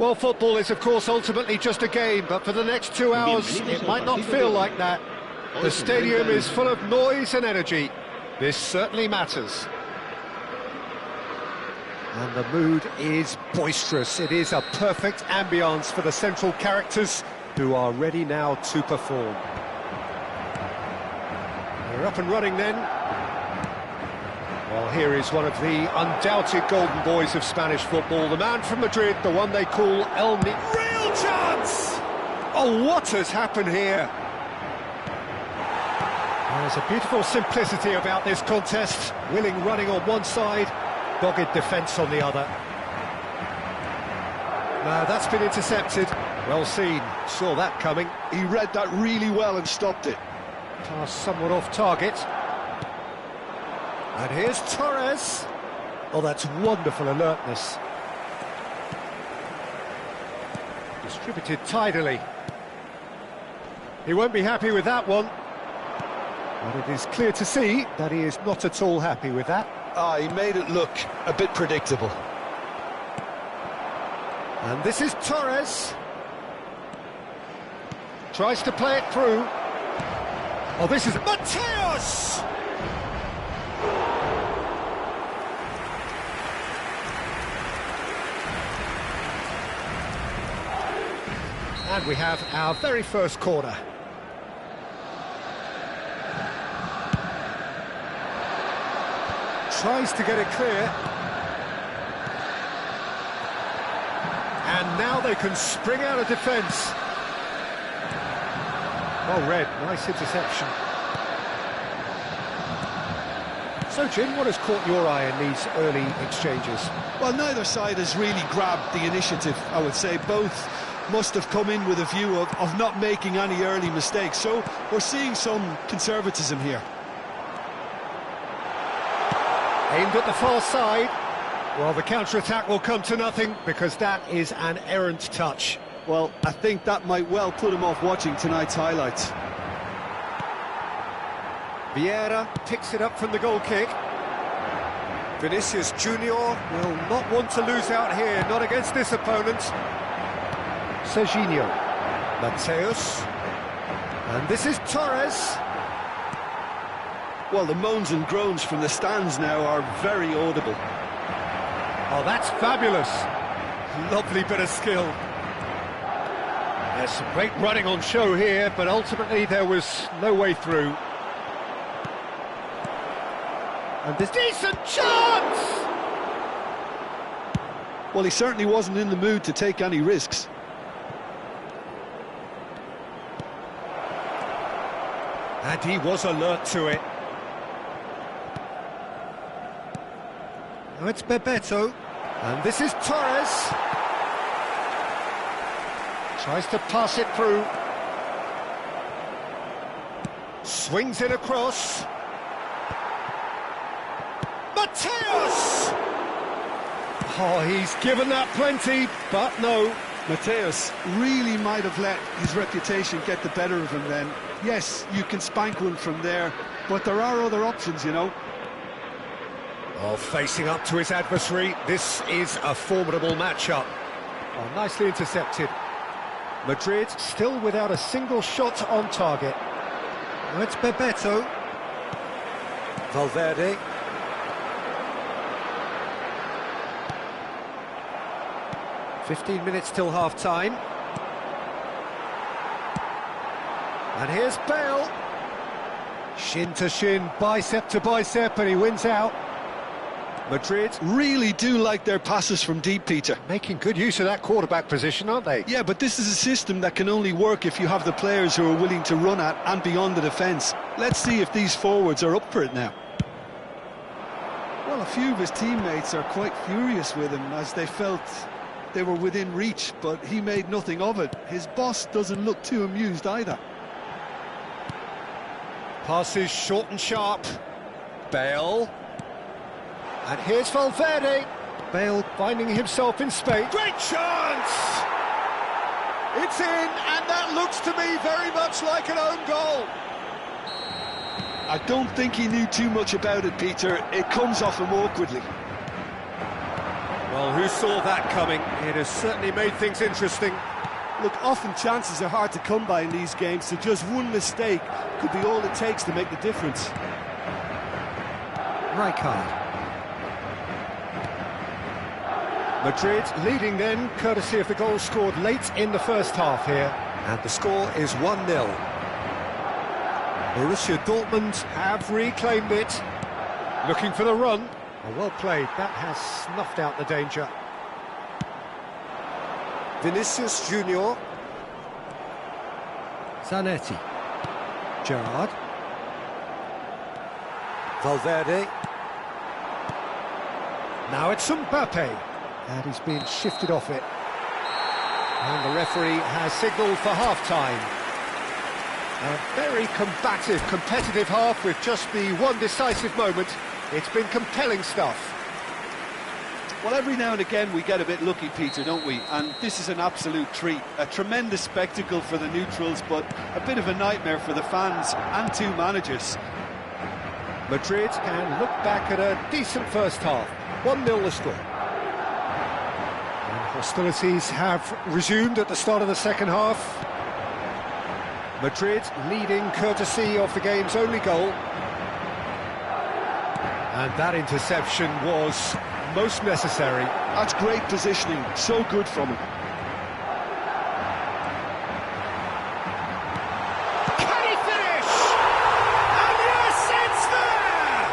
Well, football is, of course, ultimately just a game, but for the next 2 hours, it might not feel like that. The stadium is full of noise and energy. This certainly matters. And the mood is boisterous. It is a perfect ambience for the central characters, who are ready now to perform. They're up and running then. Well, here is one of the undoubted golden boys of Spanish football, the man from Madrid, the one they call El Ni... Real chance! Oh, what has happened here? There's a beautiful simplicity about this contest. Willing running on one side, dogged defence on the other. Now, that's been intercepted. Well seen, saw that coming. He read that really well and stopped it. Pass somewhat off target. And here's Torres. Oh, that's wonderful alertness. Distributed tidily. He won't be happy with that one. But it is clear to see that he is not at all happy with that. He made it look a bit predictable. And this is Torres. Tries to play it through. Oh, this is Mateos! And we have our very first corner. Tries to get it clear. And now they can spring out of defence. Well read, nice interception. So, Jim, what has caught your eye in these early exchanges? Well, neither side has really grabbed the initiative, I would say. Both must have come in with a view of not making any early mistakes. So we're seeing some conservatism here. Aimed at the far side. Well, the counter-attack will come to nothing because that is an errant touch. Well, I think that might well put him off watching tonight's highlights. Vieira picks it up from the goal kick. Vinicius Junior will not want to lose out here, not against this opponent. Serginho. Mateos. And this is Torres. Well, the moans and groans from the stands now are very audible. Oh, that's fabulous. Lovely bit of skill. There's some great running on show here, but ultimately there was no way through. And this decent chance! Well, he certainly wasn't in the mood to take any risks. And he was alert to it. Now it's Bebeto. And this is Torres. Tries to pass it through. Swings it across. Mateos! Oh, he's given that plenty, but no. Mateos really might have let his reputation get the better of him then. Yes, you can spank one from there, but there are other options, you know. Oh, facing up to his adversary, this is a formidable matchup. Oh, nicely intercepted. Madrid still without a single shot on target. Now it's Bebeto. Valverde. "15 minutes till half-time. And here's Bale. Shin to shin, bicep to bicep, and he wins out. Madrid really do like their passes from deep, Peter. Making good use of that quarterback position, aren't they? Yeah, but this is a system that can only work if you have the players who are willing to run at and beyond the defence. Let's see if these forwards are up for it now. Well, a few of his teammates are quite furious with him as they felt they were within reach, but he made nothing of it. His boss doesn't look too amused either. Passes short and sharp. Bale. And here's Valverde. Bale finding himself in space. Great chance! It's in, and that looks to me very much like an own goal. I don't think he knew too much about it, Peter. It comes off him awkwardly. Well, who saw that coming? It has certainly made things interesting. Look, often chances are hard to come by in these games, so just one mistake could be all it takes to make the difference. Rijkaard. Madrid leading then, courtesy of the goal scored late in the first half here. And the score is 1-0. Borussia Dortmund have reclaimed it. Looking for the run. Oh, well played, that has snuffed out the danger. Vinicius Junior. Zanetti. Gerrard. Valverde. Now it's Mbappe. And he's been shifted off it. And the referee has signalled for half-time. A very combative, competitive half with just the one decisive moment. It's been compelling stuff. Well, every now and again we get a bit lucky, Peter, don't we? And this is an absolute treat. A tremendous spectacle for the neutrals, but a bit of a nightmare for the fans and two managers. Madrid can look back at a decent first half. 1-0 the score. And hostilities have resumed at the start of the second half. Madrid leading courtesy of the game's only goal. And that interception was most necessary. That's great positioning, so good from him. Can he finish? And yes, it's there!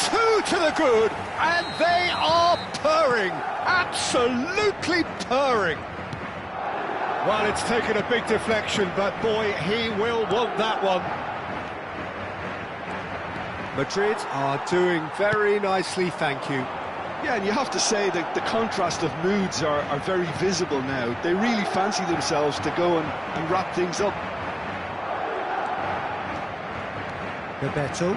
Two to the good, and they are purring, absolutely purring. Well, it's taken a big deflection, but boy, he will want that one. Madrid are doing very nicely, thank you. Yeah, and you have to say that the contrast of moods are very visible now. They really fancy themselves to go and wrap things up. Bebeto.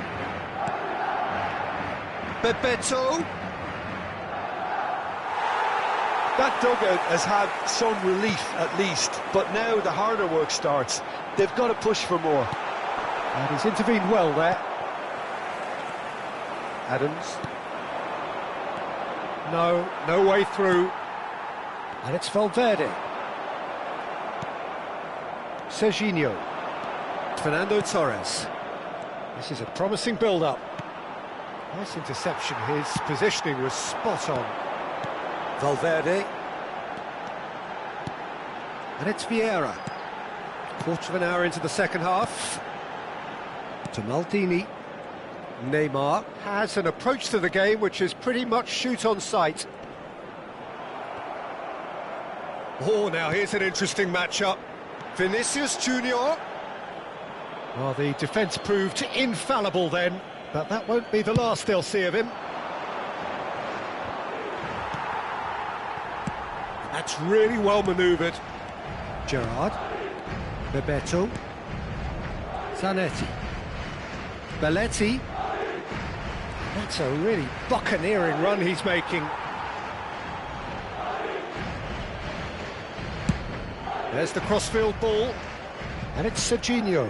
That dugout has had some relief at least, but now the harder work starts. They've got to push for more. And he's intervened well there. Adams. No way through. And it's Valverde. Serginho. Fernando Torres. This is a promising build-up. Nice interception, his positioning was spot on. Valverde. And it's Vieira. Quarter of an hour into the second half. To Maldini. Neymar has an approach to the game which is pretty much shoot on sight. Oh, now here's an interesting matchup. Vinicius Junior. Well, the defence proved infallible then, but that won't be the last they'll see of him. That's really well manoeuvred. Gerrard. Bebeto. Zanetti. Belletti. That's a really buccaneering run he's making. There's the crossfield ball. And it's Serginho.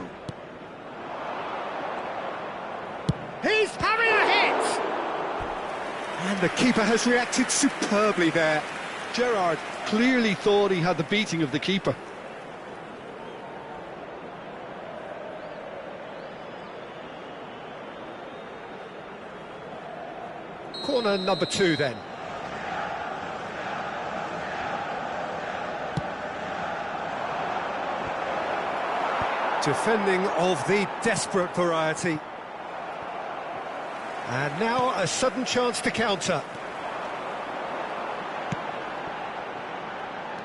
He's having a hit! And the keeper has reacted superbly there. Gerrard clearly thought he had the beating of the keeper. Corner number 2 then. Defending of the desperate variety. And now a sudden chance to counter.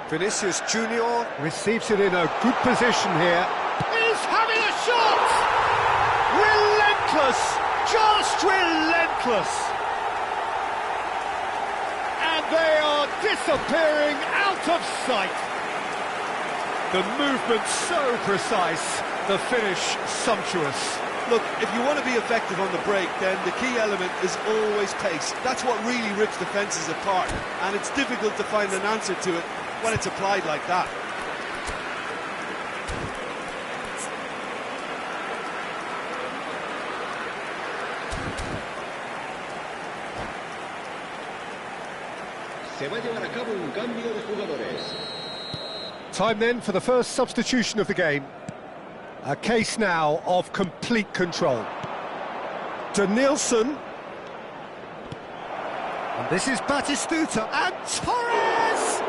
Vinicius Junior receives it in a good position here. He's having a shot! Relentless! Just relentless! And they are disappearing out of sight. The movement so precise, the finish sumptuous. Look, if you want to be effective on the break, then the key element is always pace. That's what really rips defences apart, and it's difficult to find an answer to it when it's applied like that. Se va a llevar a cabo un cambio de jugadores. Time then for the first substitution of the game. A case now of complete control. Danielson. And this is Batistuta and Torres!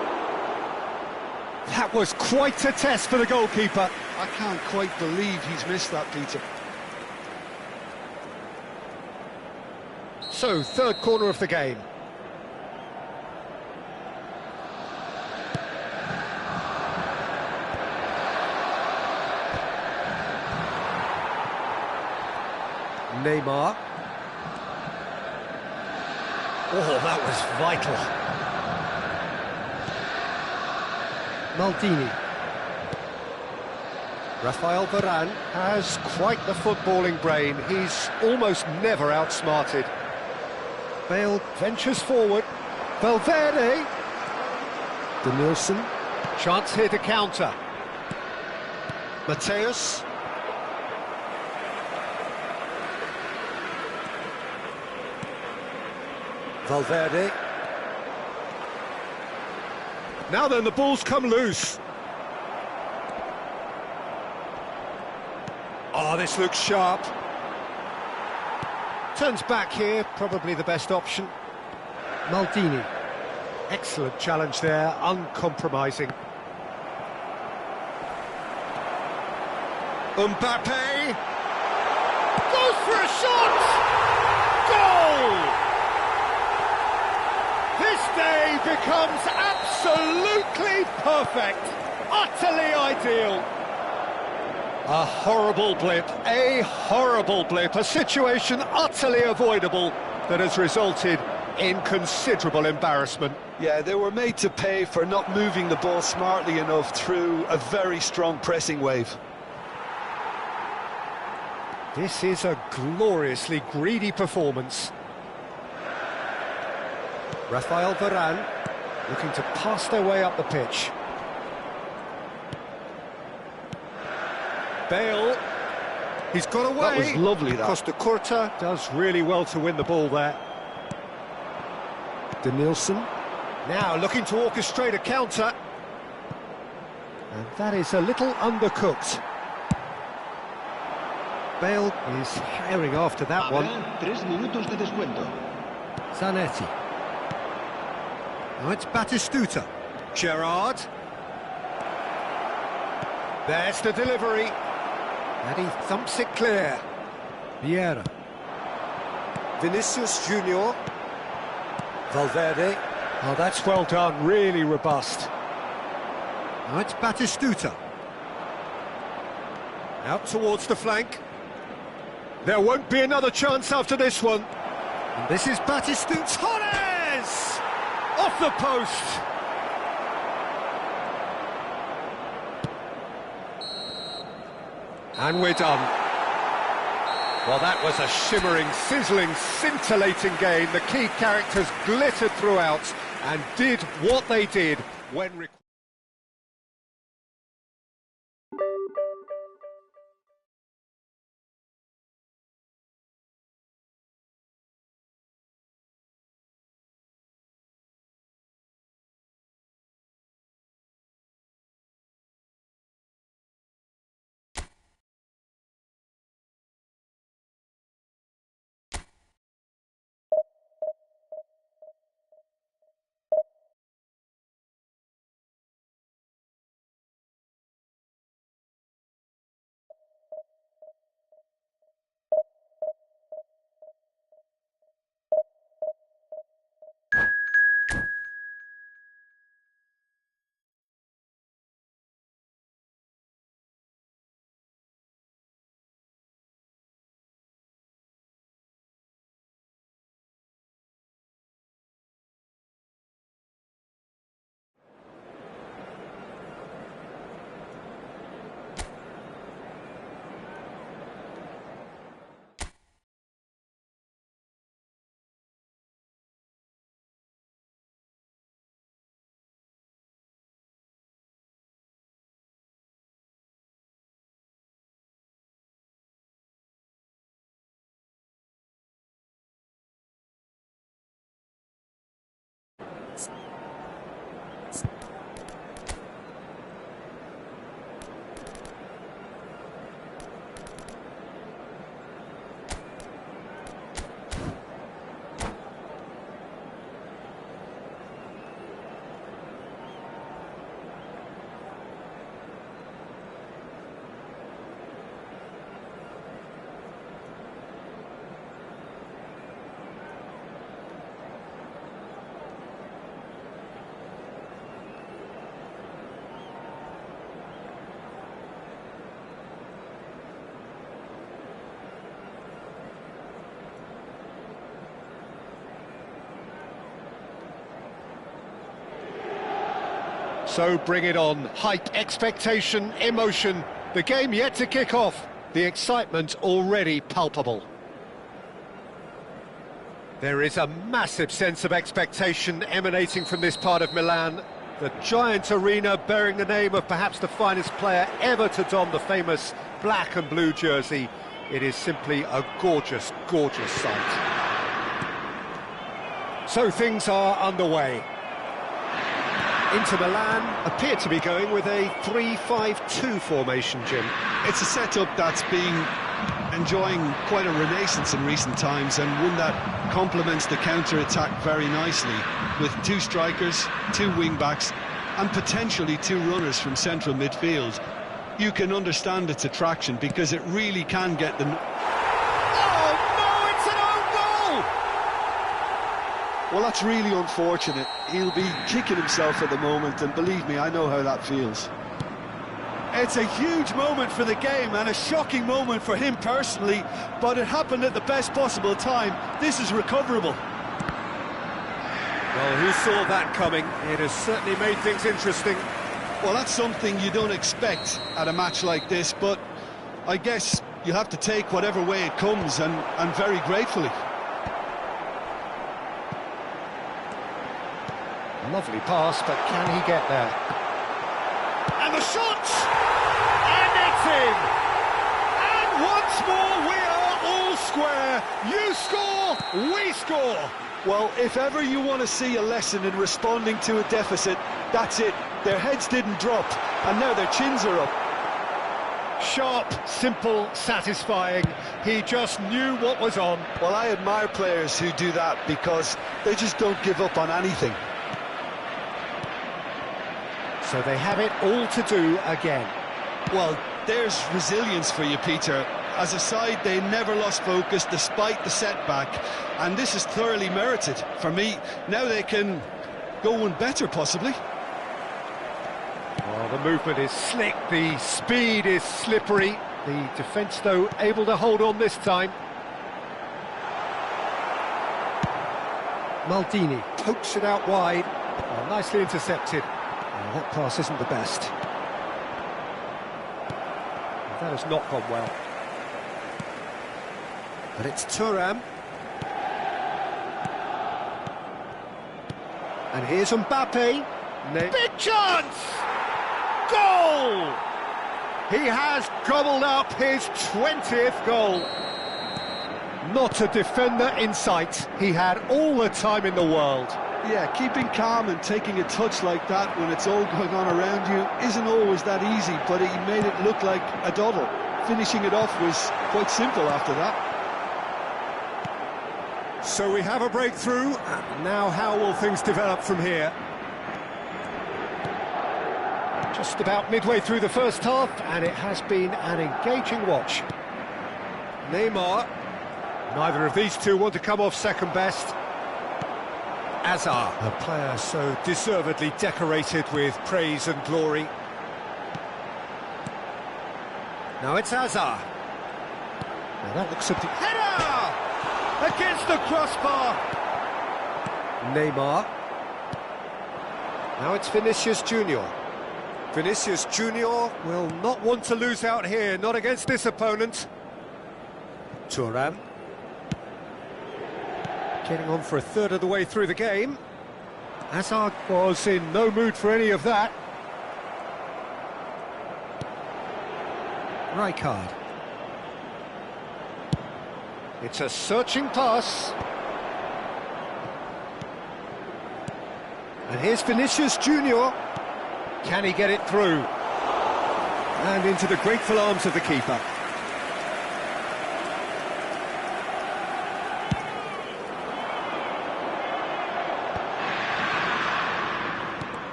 That was quite a test for the goalkeeper. I can't quite believe he's missed that, Peter. So, third corner of the game. Neymar. Oh, that was vital. Maldini. Rafael Varane has quite the footballing brain. He's almost never outsmarted. Bale ventures forward. Valverde. Danielson. Chance here to counter. Mateus. Valverde. Now then, the ball's come loose. Oh, this looks sharp. Turns back here, probably the best option. Maldini. Excellent challenge there, uncompromising. Mbappe. Goes for a shot! Goal! This day becomes absolutely perfect, utterly ideal. A horrible blip, a situation utterly avoidable that has resulted in considerable embarrassment. Yeah, they were made to pay for not moving the ball smartly enough through a very strong pressing wave. This is a gloriously greedy performance. Rafael Varane looking to pass their way up the pitch. Bale, he's got away. That was lovely, that. Costa Curta does really well to win the ball there. Danielson, now looking to orchestrate a counter. And that is a little undercooked. Bale is herring after that one. 3 minutos de descuento. Zanetti. Now it's Batistuta. Gerrard. There's the delivery. And he thumps it clear. Vieira. Vinicius Junior. Valverde. Oh, that's well done, really robust. Now it's Batistuta. Out towards the flank. There won't be another chance after this one. And this is Batistuta. Torres! Off the post! And we're done. Well, that was a shimmering, sizzling, scintillating game. The key characters glittered throughout and did what they did when required. So bring it on. Hype, expectation, emotion. The game yet to kick off. The excitement already palpable. There is a massive sense of expectation emanating from this part of Milan. The giant arena bearing the name of perhaps the finest player ever to don the famous black and blue jersey. It is simply a gorgeous, gorgeous sight. So things are underway. Inter Milan appear to be going with a 3-5-2 formation, Jim. It's a setup that's been enjoying quite a renaissance in recent times, and one that complements the counter-attack very nicely, with 2 strikers, 2 wing-backs and potentially 2 runners from central midfield. You can understand its attraction because it really can get the... Oh no, it's an own goal! Well, that's really unfortunate. He'll be kicking himself at the moment, and believe me, I know how that feels. It's a huge moment for the game and a shocking moment for him personally, but it happened at the best possible time. This is recoverable. Well, who saw that coming? It has certainly made things interesting. Well, that's something you don't expect at a match like this, but I guess you have to take whatever way it comes, and very gratefully. Lovely pass, but can he get there? And the shot! And it's in! And once more we are all square. You score, we score. Well, if ever you want to see a lesson in responding to a deficit, that's it. Their heads didn't drop, and now their chins are up. Sharp, simple, satisfying. He just knew what was on. Well, I admire players who do that because they just don't give up on anything. So they have it all to do again. Well, there's resilience for you, Peter. As a side, they never lost focus despite the setback, and this is thoroughly merited. For me, now they can go one better, possibly. Well, the movement is slick, the speed is slippery. The defence, though, able to hold on this time. Maldini pokes it out wide. Well, nicely intercepted. Well, that pass isn't the best. That has not gone well. But it's Thuram. And here's Mbappe. Big chance! Goal! He has gobbled up his 20th goal. Not a defender in sight. He had all the time in the world. Yeah, keeping calm and taking a touch like that when it's all going on around you isn't always that easy, but he made it look like a doddle. Finishing it off was quite simple after that. So we have a breakthrough, and now how will things develop from here? Just about midway through the first half, and it has been an engaging watch. Neymar. Neither of these two want to come off second best. Hazard, a player so deservedly decorated with praise and glory. Now it's Hazard. Now that looks a... Header! Against the crossbar! Neymar. Now it's Vinicius Junior. Vinicius Junior will not want to lose out here, not against this opponent. Thuram. Getting on for a third of the way through the game. Hazard was in no mood for any of that. Rijkaard. It's a searching pass. And here's Vinicius Junior. Can he get it through? And into the grateful arms of the keeper.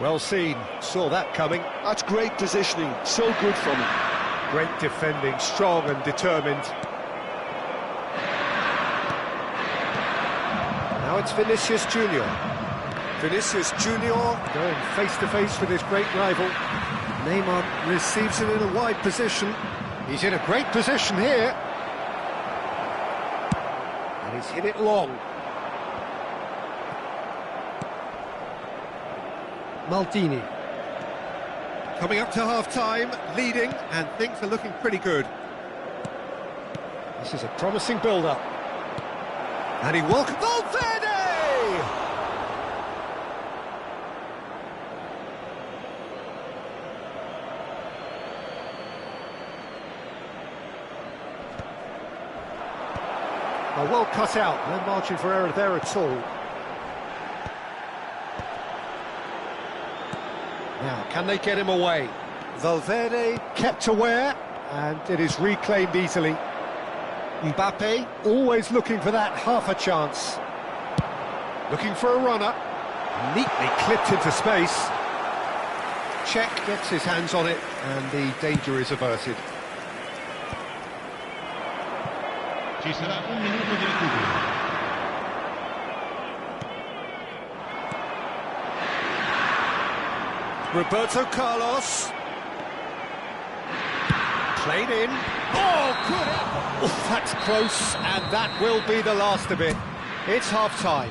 Well seen, saw that coming. That's great positioning, so good from him. Great defending, strong and determined. Now it's Vinicius Junior. Vinicius Junior going face-to-face with his great rival. Neymar receives it in a wide position. He's in a great position here. And he's hit it long. Maldini. Coming up to half-time, leading, and things are looking pretty good. This is a promising build-up. And he welcomes Valverde! Well cut out, no margin for error there at all. Now, can they get him away? Valverde kept aware, and it is reclaimed easily. Mbappe, always looking for that half a chance. Looking for a runner. Neatly clipped into space. Czech gets his hands on it, and the danger is averted. Ci sarà un minuto di recupero. Roberto Carlos. Played in. Oh, good! Oh, that's close, and that will be the last of it. It's half-time.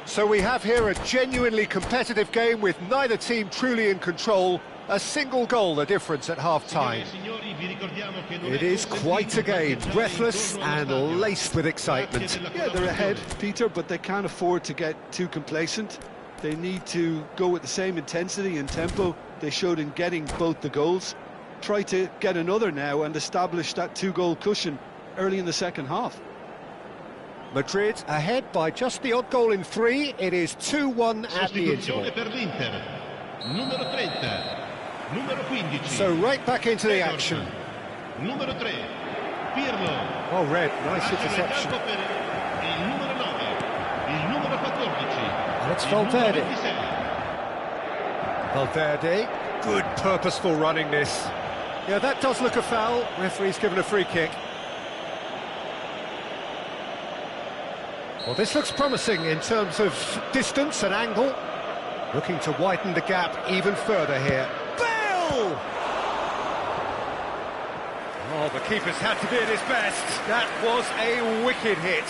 So we have here a genuinely competitive game with neither team truly in control. A single goal the difference at half-time. It is quite a game, breathless and laced with excitement. Yeah, they're ahead, Peter, but they can't afford to get too complacent. They need to go with the same intensity and tempo they showed in getting both the goals. Try to get another now and establish that two-goal cushion early in the second half. Madrid ahead by just the odd goal in 3. It is 2-1 at the interval. Numero 30. Numero 15. So right back into the action. Numero 3. Pirlo. Oh, red, nice interception. Il numero 9. Il numero 14. And it's Valverde. Valverde, good purposeful running this. Yeah, that does look a foul. Referee's given a free kick. Well, this looks promising in terms of distance and angle. Looking to widen the gap even further here. Bale! Oh, the keeper's had to be at his best. That was a wicked hit.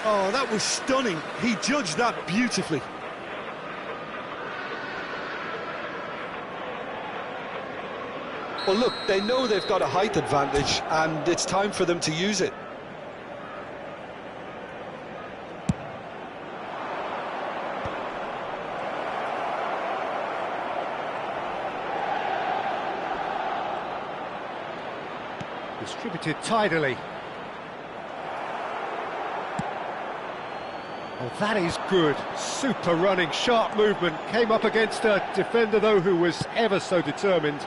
Oh, that was stunning. He judged that beautifully. Well, look, they know they've got a height advantage, and it's time for them to use it. Distributed tidily. Oh, that is good. Super running, sharp movement. Came up against a defender, though, who was ever so determined.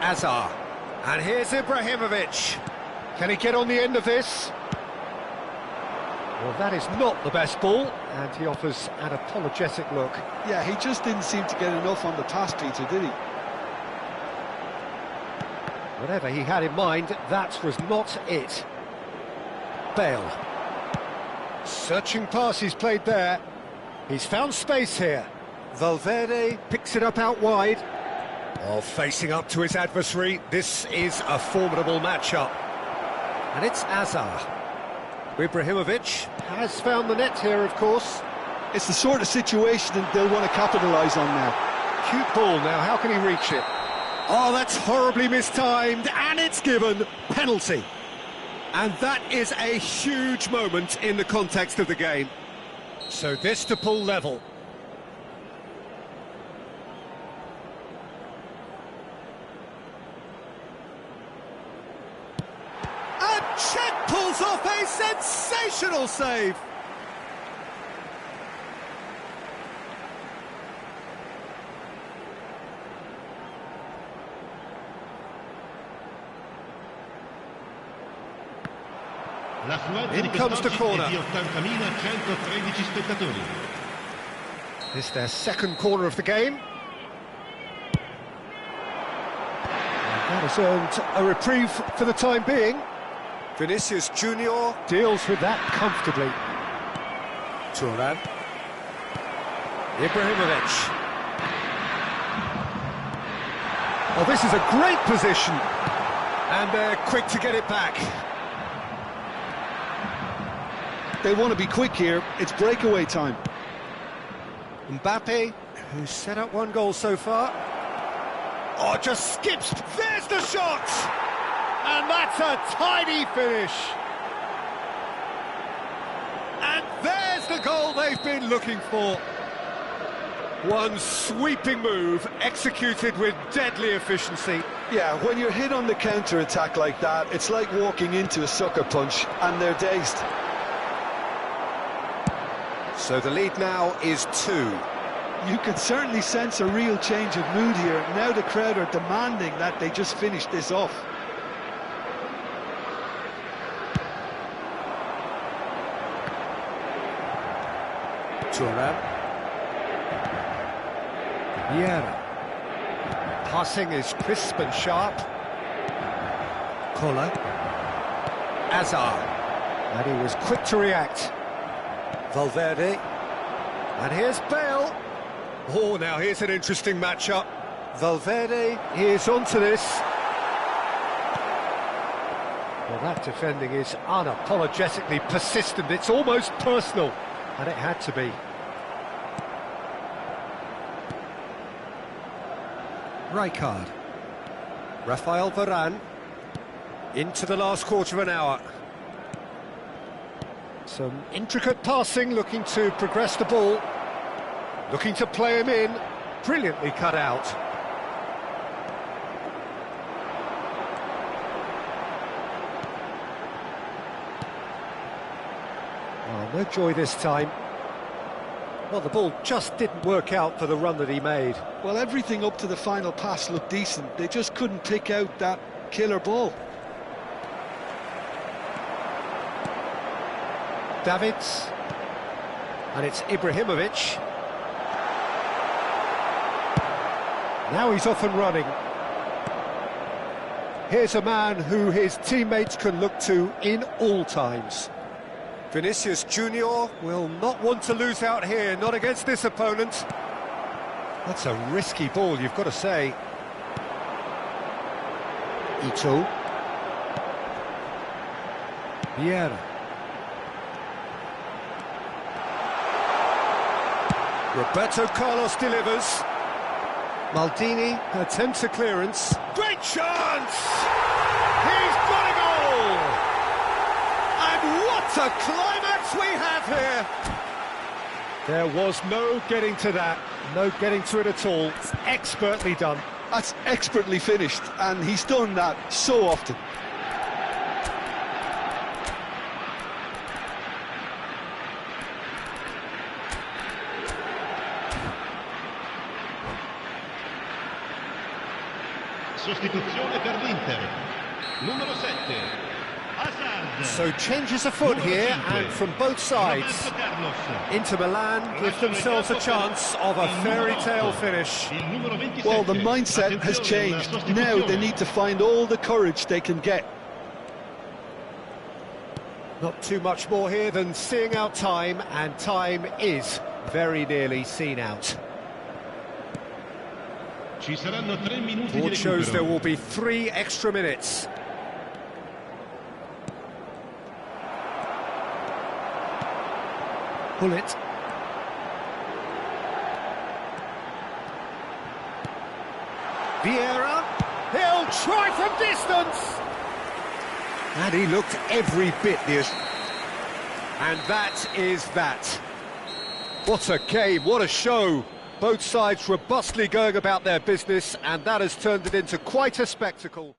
Azar. And here's Ibrahimovic. Can he get on the end of this? Well, that is not the best ball, and he offers an apologetic look. Yeah, he just didn't seem to get enough on the pass, Peter, did he? Whatever he had in mind, that was not it. Bale. Searching pass he's played there. He's found space here. Valverde picks it up out wide. Oh, facing up to his adversary. This is a formidable matchup. And it's Azar. Ibrahimovic has found the net here, of course. It's the sort of situation that they'll want to capitalise on now. Cute ball now, how can he reach it? Oh, that's horribly mistimed, and it's given penalty. And that is a huge moment in the context of the game. So this to pull level. And Czech pulls off a sensational save. In comes the corner. This is their second corner of the game. And that has earned a reprieve for the time being. Vinicius Junior deals with that comfortably. Turan. Ibrahimovic. Oh, this is a great position. And they're quick to get it back. They want to be quick here. It's breakaway time. Mbappe, who's set up one goal so far. Oh, just skips. There's the shot! And that's a tidy finish. And there's the goal they've been looking for. One sweeping move, executed with deadly efficiency. Yeah, when you're hit on the counter-attack like that, it's like walking into a sucker punch, and they're dazed. So the lead now is 2. You can certainly sense a real change of mood here. Now the crowd are demanding that they just finish this off. Thuram. Vieira. Passing is crisp and sharp. Kola. Hazard. And he was quick to react. Valverde. And here's Bale. Oh, now here's an interesting matchup. Valverde is onto this. Well, that defending is unapologetically persistent. It's almost personal. And it had to be. Rijkaard. Rafael Varane. Into the last quarter of an hour. Some intricate passing, looking to progress the ball. Looking to play him in. Brilliantly cut out. Oh, no joy this time. Well, the ball just didn't work out for the run that he made. Well, everything up to the final pass looked decent. They just couldn't pick out that killer ball. Davids. And it's Ibrahimovic. Now he's off and running. Here's a man who his teammates can look to in all times. Vinicius Junior will not want to lose out here, not against this opponent. That's a risky ball, you've got to say. Ito. Vieira. Roberto Carlos delivers. Maldini attempts a clearance. Great chance! He's got a goal! And what a climax we have here! There was no getting to that, no getting to it at all. It's expertly done. That's expertly finished, and he's done that so often. Sostituzione per l'Inter. Numero 7. Hazard. So changes afoot here, and from both sides. Inter Milan give themselves a chance of a fairy tale finish. Well, the mindset has changed. Now they need to find all the courage they can get. Not too much more here than seeing out time, and time is very nearly seen out. Board shows there will be 3 extra minutes. Pull it. Vieira. He'll try from distance. And he looked every bit near. And that is that. What a game, what a show. Both sides robustly going about their business, and that has turned it into quite a spectacle.